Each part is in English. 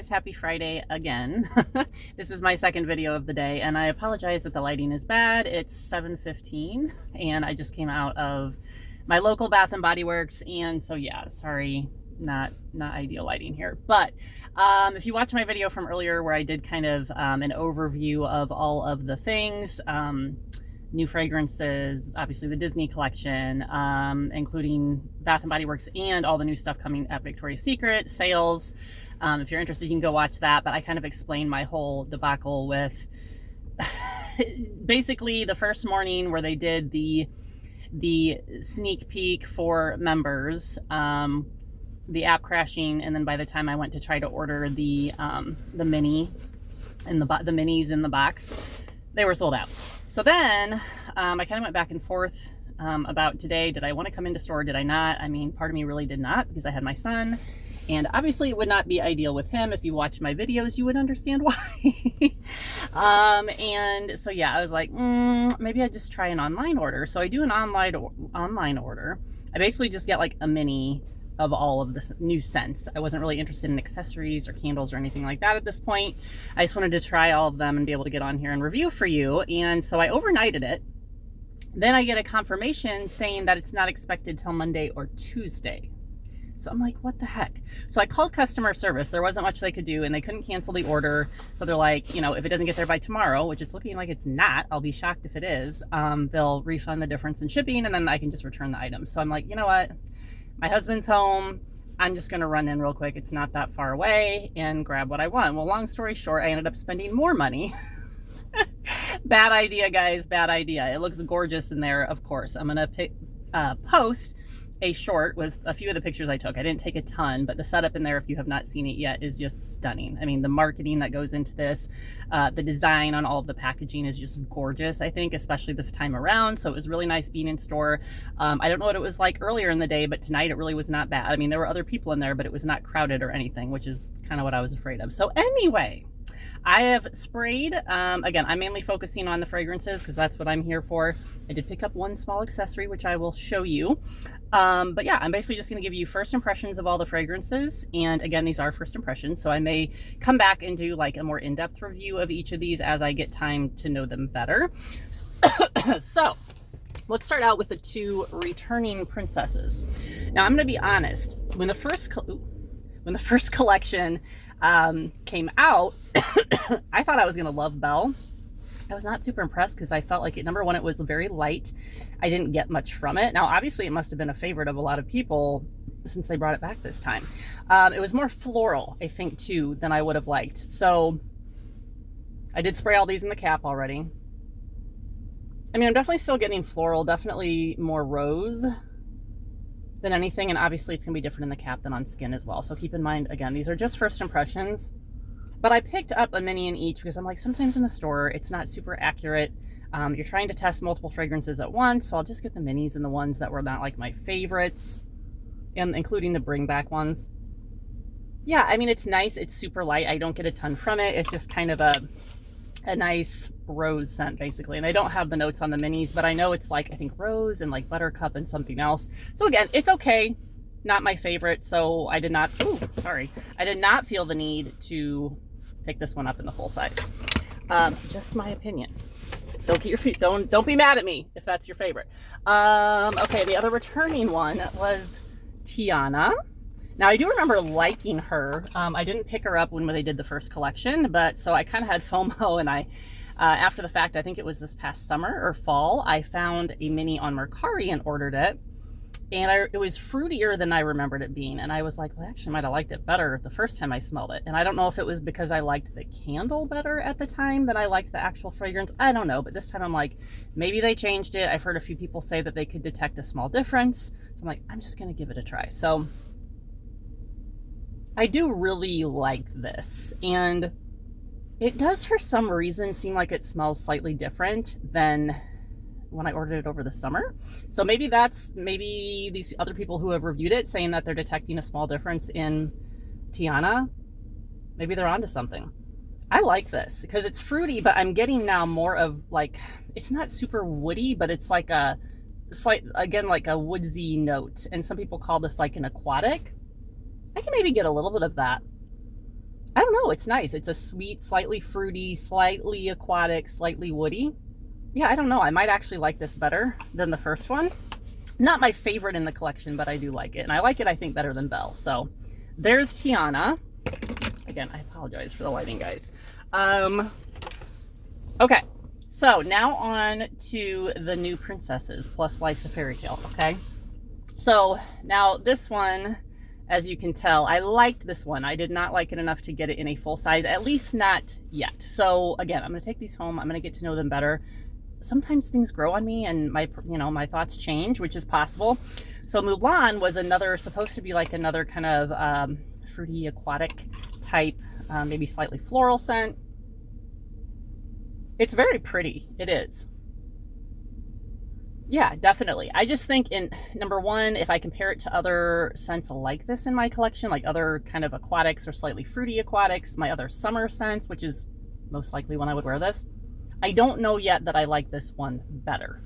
happy Friday again. This is my second video of the day and I apologize that the lighting is bad. It's 7:15 and I just came out of my local Bath and Body Works, and so yeah, sorry, not ideal lighting here. But if you watched my video from earlier where I did kind of an overview of all of the things, new fragrances, obviously the Disney collection, including Bath and Body Works and all the new stuff coming at Victoria's Secret sales. If you're interested, you can go watch that. But I kind of explained my whole debacle with basically the first morning where they did the sneak peek for members, the app crashing, and then by the time I went to try to order the mini and the minis in the box, they were sold out. So then I kind of went back and forth about today. Did I want to come into store? Did I not? I mean, part of me really did not, because I had my son, and obviously it would not be ideal with him. If you watch my videos, you would understand why. And so yeah, I was like, maybe I just try an online order. So I do an online order. I basically just get like a mini of all of the new scents. I wasn't really interested in accessories or candles or anything like that at this point. I just wanted to try all of them and be able to get on here and review for you. And so I overnighted it. Then I get a confirmation saying that it's not expected till Monday or Tuesday. So I'm like, what the heck? So I called customer service. There wasn't much they could do, and they couldn't cancel the order. So they're like, you know, if it doesn't get there by tomorrow, which it's looking like it's not, I'll be shocked if it is, they'll refund the difference in shipping, and then I can just return the item. So I'm like, you know what? My husband's home. I'm just going to run in real quick. It's not that far away, and grab what I want. Well, long story short, I ended up spending more money. Bad idea, guys. Bad idea. It looks gorgeous in there, of course. I'm going to post a short with a few of the pictures I took. I didn't take a ton, but the setup in there, if you have not seen it yet, is just stunning. I mean, the marketing that goes into this, the design on all of the packaging is just gorgeous, I think, especially this time around. So it was really nice being in store. I don't know what it was like earlier in the day, but tonight it really was not bad. I mean, there were other people in there, but it was not crowded or anything, which is kind of what I was afraid of. So anyway, I have sprayed, again, I'm mainly focusing on the fragrances because that's what I'm here for. I did pick up one small accessory, which I will show you. But yeah, I'm basically just going to give you first impressions of all the fragrances. And again, these are first impressions, so I may come back and do like a more in-depth review of each of these as I get time to know them better. So let's start out with the two returning princesses. Now, I'm going to be honest. When the first collection came out, I thought I was gonna love Belle. I was not super impressed because I felt like number one, it was very light. I didn't get much from it. Now, obviously, it must have been a favorite of a lot of people since they brought it back this time. It was more floral, I think, too, than I would have liked. So I did spray all these in the cap already. I mean, I'm definitely still getting floral, definitely more rose than anything, and obviously it's gonna be different in the cap than on skin as well. So keep in mind, again, these are just first impressions, but I picked up a mini in each because I'm like, sometimes in the store it's not super accurate. You're trying to test multiple fragrances at once, so I'll just get the minis and the ones that were not like my favorites, and including the bring back ones. Yeah, I mean, it's nice. It's super light. I don't get a ton from it. It's just kind of a nice rose scent, basically. And I don't have the notes on the minis, but I know it's like, I think rose and like buttercup and something else. So again, it's okay. Not my favorite. So I did not, I did not feel the need to pick this one up in the full size. Just my opinion. Don't get your feet, don't be mad at me if that's your favorite. Okay, the other returning one was Tiana. Now, I do remember liking her. I didn't pick her up when they did the first collection, but so I kind of had FOMO, and I, after the fact, I think it was this past summer or fall, I found a mini on Mercari and ordered it. And it was fruitier than I remembered it being. And I was like, well, I actually might have liked it better the first time I smelled it. And I don't know if it was because I liked the candle better at the time than I liked the actual fragrance. I don't know. But this time I'm like, maybe they changed it. I've heard a few people say that they could detect a small difference. So I'm like, I'm just going to give it a try. So I do really like this, and it does for some reason seem like it smells slightly different than when I ordered it over the summer. So maybe these other people who have reviewed it saying that they're detecting a small difference in Tiana, maybe they're onto something. I like this because it's fruity, but I'm getting now more of like, it's not super woody, but it's like a slight, again, like a woodsy note. And some people call this like an aquatic. I can maybe get a little bit of that. I don't know, it's nice. It's a sweet, slightly fruity, slightly aquatic, slightly woody. Yeah, I don't know. I might actually like this better than the first one. Not my favorite in the collection, but I do like it. And I like it, I think, better than Belle. So there's Tiana. Again, I apologize for the lighting, guys. Okay, so now on to the new princesses plus Life's a Fairy Tale, okay? So now this one, as you can tell, I liked this one. I did not like it enough to get it in a full size, at least not yet. So again, I'm gonna take these home. I'm gonna get to know them better. Sometimes things grow on me and my, my thoughts change, which is possible. So Mulan was another, supposed to be like another kind of fruity aquatic type, maybe slightly floral scent. It's very pretty. It is. Yeah, definitely. I just think in number one, if I compare it to other scents like this in my collection, like other kind of aquatics or slightly fruity aquatics, my other summer scents, which is most likely when I would wear this, I don't know yet that I like this one better.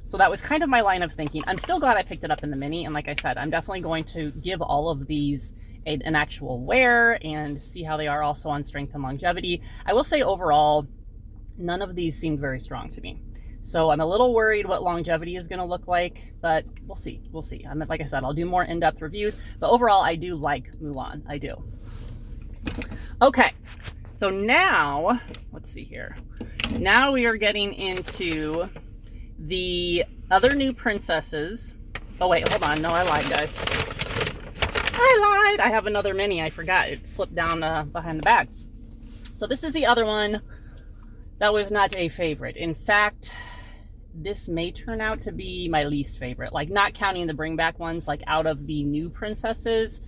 So that was kind of my line of thinking. I'm still glad I picked it up in the mini. And like I said, I'm definitely going to give all of these an actual wear and see how they are also on strength and longevity. I will say overall, none of these seemed very strong to me. So I'm a little worried what longevity is going to look like, but we'll see. We'll see. Like I said, I'll do more in-depth reviews, but overall, I do like Mulan. I do. Okay, so now, let's see here. Now we are getting into the other new princesses. Oh, wait, hold on. No, I lied, guys. I lied. I have another mini. I forgot. It slipped down behind the bag. So this is the other one that was not a favorite. In fact, this may turn out to be my least favorite. Like, not counting the bring back ones, like out of the new princesses,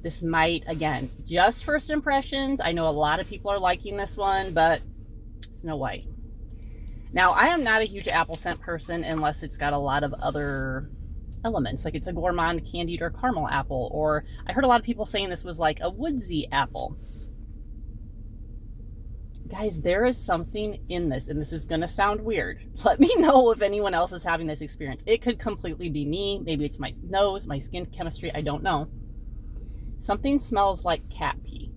this might, again, just first impressions. I know a lot of people are liking this one, but Snow White. Now, I am not a huge apple scent person unless it's got a lot of other elements, like it's a gourmand candied or caramel apple, or I heard a lot of people saying this was like a woodsy apple. Guys, there is something in this, and this is going to sound weird. Let me know if anyone else is having this experience. It could completely be me. Maybe it's my nose, my skin chemistry. I don't know. Something smells like cat pee.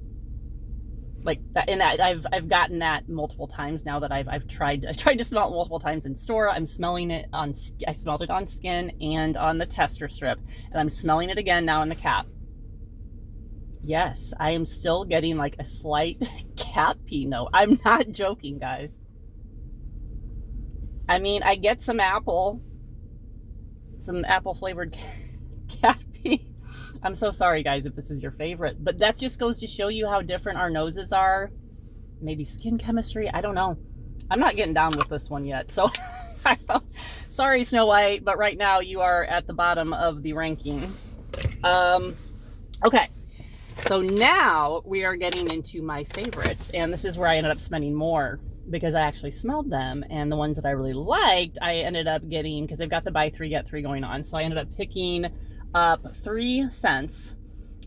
Like that, and I've gotten that multiple times now that I tried to smell it multiple times in store. I'm smelling it I smelled it on skin and on the tester strip, and I'm smelling it again now in the cap. Yes, I am still getting like a slight cat pee note. I'm not joking, guys. I mean, I get some apple flavored cat pee. I'm so sorry, guys, if this is your favorite, but that just goes to show you how different our noses are. Maybe skin chemistry, I don't know. I'm not getting down with this one yet, so sorry, Snow White, but right now you are at the bottom of the ranking. Okay. So now we are getting into my favorites, and this is where I ended up spending more because I actually smelled them, and the ones that I really liked, I ended up getting, because they've got the buy three, get three going on, so I ended up picking up 3 scents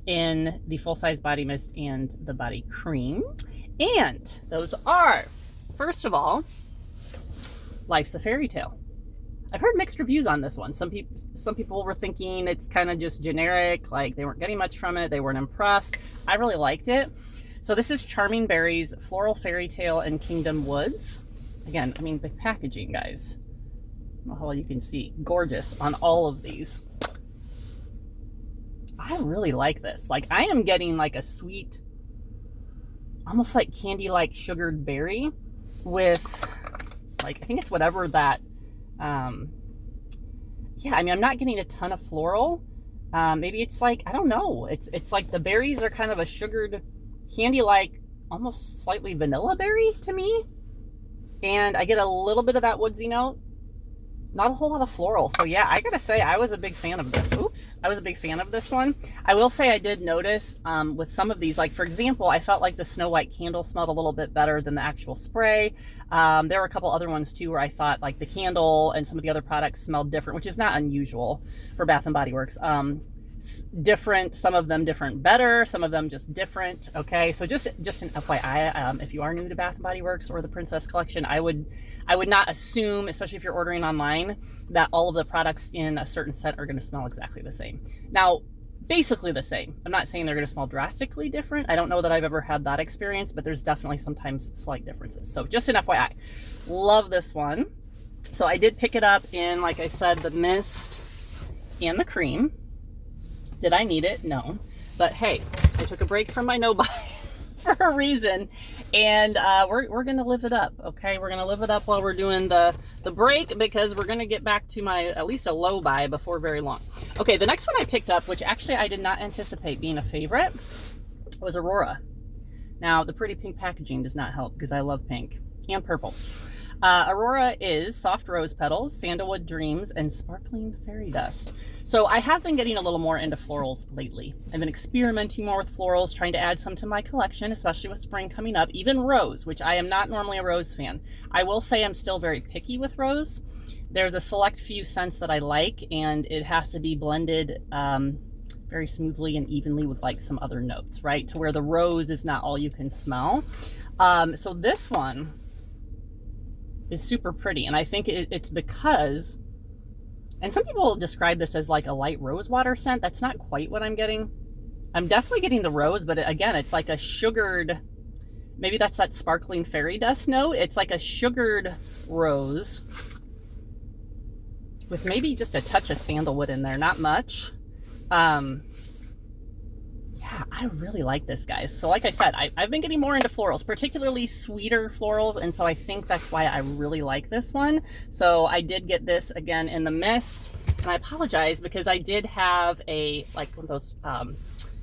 in the full-size body mist and the body cream, and those are, first of all, Life's a Fairy Tale. I've heard mixed reviews on this one. Some people were thinking it's kind of just generic, like they weren't getting much from it, they weren't impressed. I really liked it. So this is Charming Berries, Floral Fairy Tale, and Kingdom Woods. Again, I mean, the packaging, guys, I don't know how well you can see, gorgeous on all of these. I really like this. Like, I am getting like a sweet, almost like candy-like sugared berry with, like, I think it's whatever that, yeah, I mean, I'm not getting a ton of floral. Maybe it's like, I don't know. It's like the berries are kind of a sugared candy-like, almost slightly vanilla berry to me. And I get a little bit of that woodsy note. Not a whole lot of floral. So yeah, I gotta say, I was a big fan of this. Oops. I was a big fan of this one. I will say I did notice with some of these, like for example, I felt like the Snow White candle smelled a little bit better than the actual spray. There were a couple other ones too where I thought like the candle and some of the other products smelled different, which is not unusual for Bath & Body Works. Different, some of them different better, some of them just different. Okay, so just an FYI, if you are new to Bath & Body Works or the Princess Collection, I would not assume, especially if you're ordering online, that all of the products in a certain set are going to smell exactly the same. Now, basically the same. I'm not saying they're going to smell drastically different. I don't know that I've ever had that experience, but there's definitely sometimes slight differences. So just an FYI. Love this one. So I did pick it up in, like I said, the mist and the cream. Did I need it? No. But hey, I took a break from my no-buy for a reason, and we're gonna live it up. Okay, we're gonna live it up while we're doing the break, because we're gonna get back to my at least a low buy before very long. Okay, the next one I picked up, which actually I did not anticipate being a favorite, was Aurora. Now the pretty pink packaging does not help because I love pink and purple. Aurora is soft rose petals, sandalwood dreams, and sparkling fairy dust. So I have been getting a little more into florals lately. I've been experimenting more with florals, trying to add some to my collection, especially with spring coming up. Even rose, which I am not normally a rose fan. I will say I'm still very picky with rose. There's a select few scents that I like, and it has to be blended very smoothly and evenly with like some other notes, right? To where the rose is not all you can smell. So this one is super pretty, and I think it's because, and some people describe this as like a light rose water scent. That's not quite what I'm getting. I'm definitely getting the rose, but again, it's like a sugared, maybe that's that sparkling fairy dust note. It's like a sugared rose with maybe just a touch of sandalwood in there, not much. Yeah, I really like this, guys. So like I said, I've been getting more into florals, particularly sweeter florals, and so I think that's why I really like this one. So I did get this again in the mist, and I apologize because I did have a, like one of those, what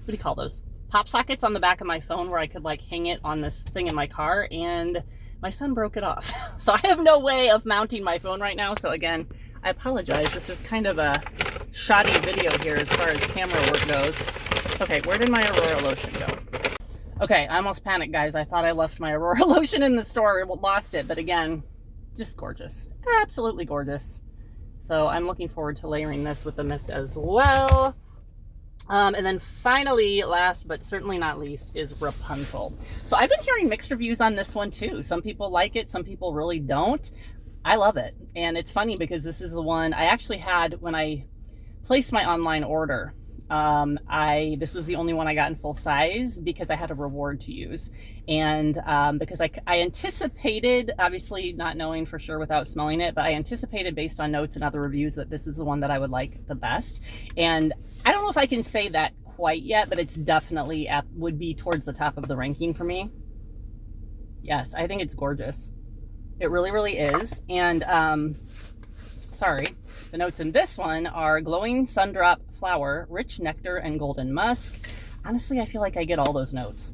do you call those? Pop sockets on the back of my phone where I could like hang it on this thing in my car, and my son broke it off. So I have no way of mounting my phone right now. So again, I apologize. This is kind of a shoddy video here as far as camera work goes. Okay, where did my Aurora lotion go? Okay, I almost panicked, guys. I thought I left my Aurora lotion in the store, lost it, but again, just gorgeous. Absolutely gorgeous. So I'm looking forward to layering this with the mist as well. And then finally, last but certainly not least, is Rapunzel. So I've been hearing mixed reviews on this one too. Some people like it, some people really don't. I love it. And it's funny because this is the one I actually had when I placed my online order. This was the only one I got in full size because I had a reward to use. And because I anticipated, obviously not knowing for sure without smelling it, but I anticipated based on notes and other reviews that this is the one that I would like the best. And I don't know if I can say that quite yet, but it's definitely would be towards the top of the ranking for me. Yes, I think it's gorgeous. It really, really is. And sorry, the notes in this one are glowing sundrop flower, rich nectar, and golden musk. Honestly, I feel like I get all those notes.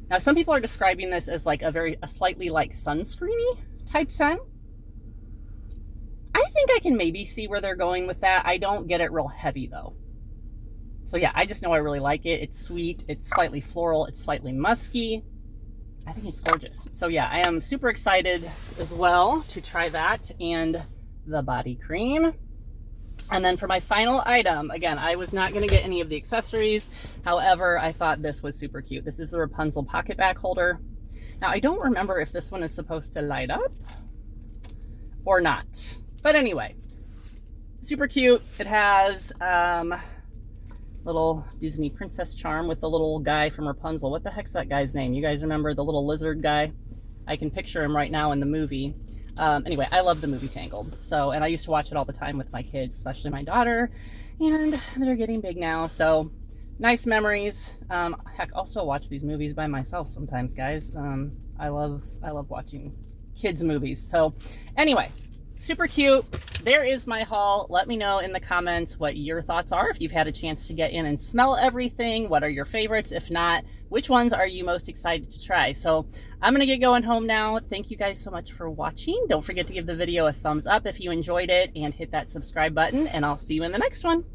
Now, some people are describing this as like a slightly like sunscreeny type scent. I think I can maybe see where they're going with that. I don't get it real heavy though. So yeah, I just know I really like it. It's sweet, it's slightly floral, it's slightly musky. I think it's gorgeous. So yeah, I am super excited as well to try that and the body cream. And then for my final item, again, I was not going to get any of the accessories. However, I thought this was super cute. This is the Rapunzel pocket bag holder. Now, I don't remember if this one is supposed to light up or not. But anyway, super cute. It has little Disney princess charm with the little guy from Rapunzel. What the heck's that guy's name? You guys remember the little lizard guy? I can picture him right now in the movie. Anyway, I love the movie Tangled. So, and I used to watch it all the time with my kids, especially my daughter, and they're getting big now. So nice memories. Heck, I'll still watch these movies by myself sometimes, guys. I love watching kids movies. So anyway, super cute. There is my haul. Let me know in the comments what your thoughts are. If you've had a chance to get in and smell everything, what are your favorites? If not, which ones are you most excited to try? So I'm gonna get going home now. Thank you guys so much for watching. Don't forget to give the video a thumbs up if you enjoyed it and hit that subscribe button, and I'll see you in the next one.